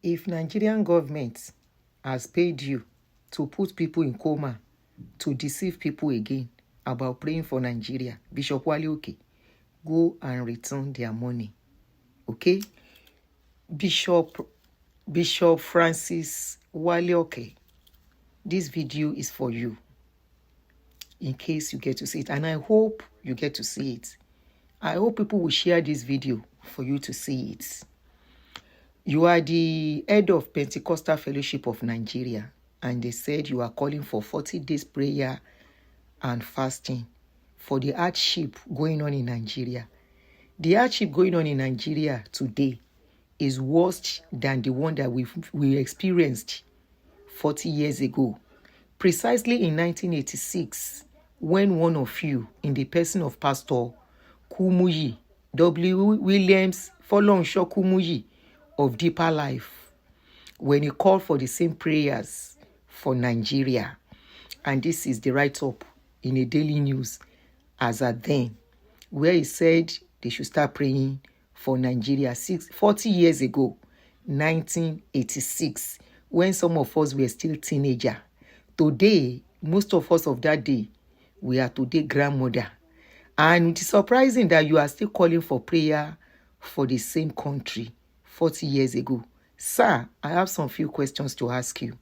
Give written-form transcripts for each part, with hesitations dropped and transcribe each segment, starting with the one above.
If Nigerian government has paid you to put people in coma, to deceive people again about praying for Nigeria, Bishop Wale, okay, go and return their money. Okay? Bishop Francis Wale, okay, this video is for you in case you get to see it. And I hope you get to see it. I hope people will share this video for you to see it. You are the head of Pentecostal Fellowship of Nigeria, and they said you are calling for 40 days prayer and fasting for the hardship going on in Nigeria. The hardship going on in Nigeria today is worse than the one that we experienced 40 years ago. Precisely in 1986, when one of you, in the person of Pastor Kumuyi, W. Williams Folonsho Kumuyi of Deeper Life, when he called for the same prayers for Nigeria. And this is the write-up in a daily news as at then, where he said they should start praying for Nigeria 40 years ago, 1986, when some of us were still teenagers. Today, most of us of that day, we are today grandmother. And it is surprising that you are still calling for prayer for the same country 40 years ago. Sir, I have some few questions to ask you.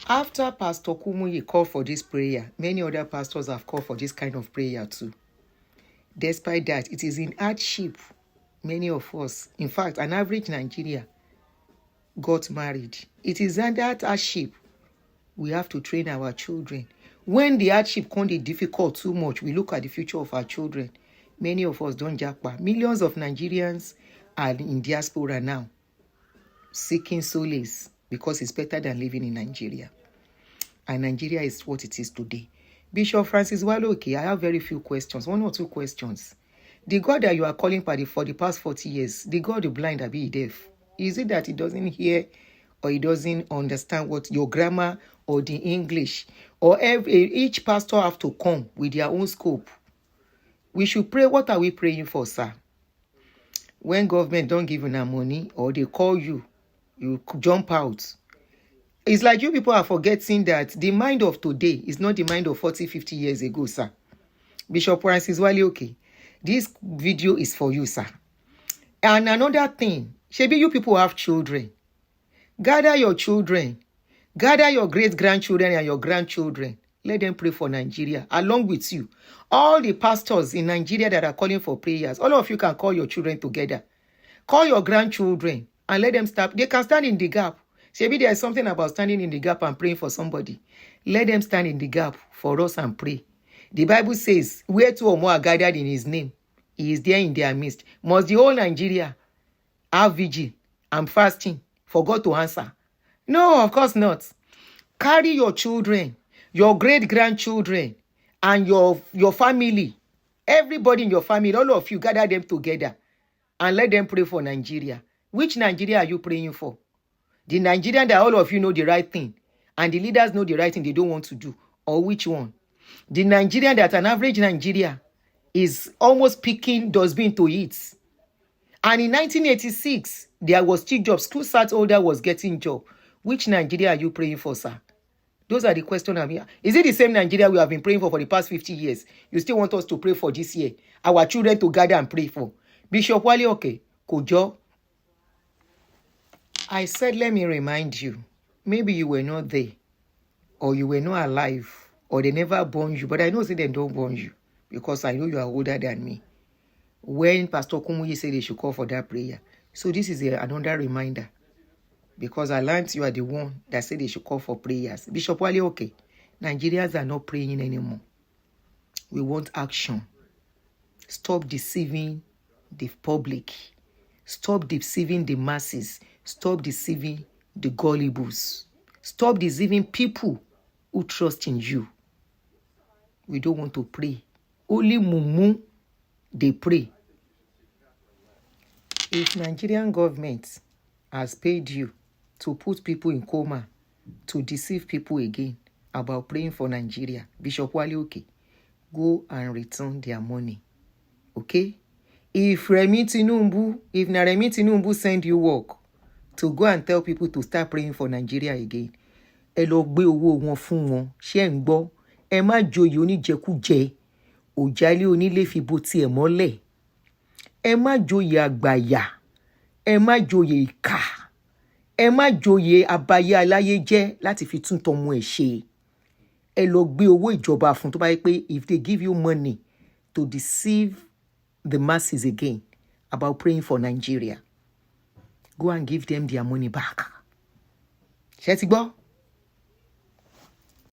After Pastor Kumuyi called for this prayer, many other pastors have called for this kind of prayer too. Despite that, it is in hardship. Many of us, in fact, an average Nigeria got married. It is under that hardship we have to train our children. When the hardship can't be difficult too much, we look at the future of our children. Many of us don't jackpot. Millions of Nigerians are in diaspora now, seeking solace because it's better than living in Nigeria. And Nigeria is what it is today. Bishop Francis Wale, okay, I have very few questions, 1 or 2 questions. The God that you are calling for the past 40 years, the God the blind that be deaf, is it that he doesn't hear or he doesn't understand what your grammar or the English? Or each pastor have to come with their own scope? We should pray. What are we praying for, sir? When government don't give you no money or they call you, you jump out. It's like you people are forgetting that the mind of today is not the mind of 40, 50 years ago, sir. Bishop Francis Wale, okay, this video is for you, sir. And another thing, maybe you people have children. Gather your children. Gather your great-grandchildren and your grandchildren. Let them pray for Nigeria along with you. All the pastors in Nigeria that are calling for prayers, all of you can call your children together. Call your grandchildren and let them start. They can stand in the gap. Maybe there is something about standing in the gap and praying for somebody. Let them stand in the gap for us and pray. The Bible says, where 2 or more are gathered in his name, he is there in their midst. Must the whole Nigeria have vigil and fasting for God to answer? No, of course not. Carry your children, your great-grandchildren, and your family. Everybody in your family, all of you, gather them together and let them pray for Nigeria. Which Nigeria are you praying for? The Nigerian that all of you know the right thing and the leaders know the right thing they don't want to do? Or which one? The Nigerian that an average Nigeria is almost picking dustbin to eat. And in 1986, there was still jobs. School start holder was getting job. Which Nigeria are you praying for, sir? Those are the questions I'm here. Is it the same Nigeria we have been praying for the past 50 years? You still want us to pray for this year? Our children to gather and pray for? Bishop Wale, okay, Kojo. I said, let me remind you. Maybe you were not there. Or you were not alive. Or they never born you. But I know say they don't born you. Because I know you are older than me. When Pastor Kumuyi said they should call for that prayer. So this is another reminder. Because I learned you are the one that said they should call for prayers. Bishop Wale, okay, Nigerians are not praying anymore. We want action. Stop deceiving the public. Stop deceiving the masses. Stop deceiving the gullibles. Stop deceiving people who trust in you. We don't want to pray. Only mumu, they pray. If Nigerian government has paid you to put people in coma, to deceive people again about praying for Nigeria, Bishop Wale, okay, go and return their money. Okay? If Remi Tinubu send you work to go and tell people to start praying for Nigeria again. Ẹ lọ gbé owó wọn fún wọn, ṣé ń gbọ́? Ẹ má joyè oníjẹkújẹ, òjálé onílé fi bo tiẹ̀ mọ́lẹ̀. Ẹ má joyè àgbàyà, ẹ má joyè ìkà, ẹ má joyè abayé aláyé jẹ́ láti fi tún tọmọ ẹ̀ ṣe. Ẹ lọ gbé owó ìjọba fún tó bá yẹ pé if they give you money to deceive the masses again about praying for Nigeria, go and give them their money back. Ṣé ti gbọ́?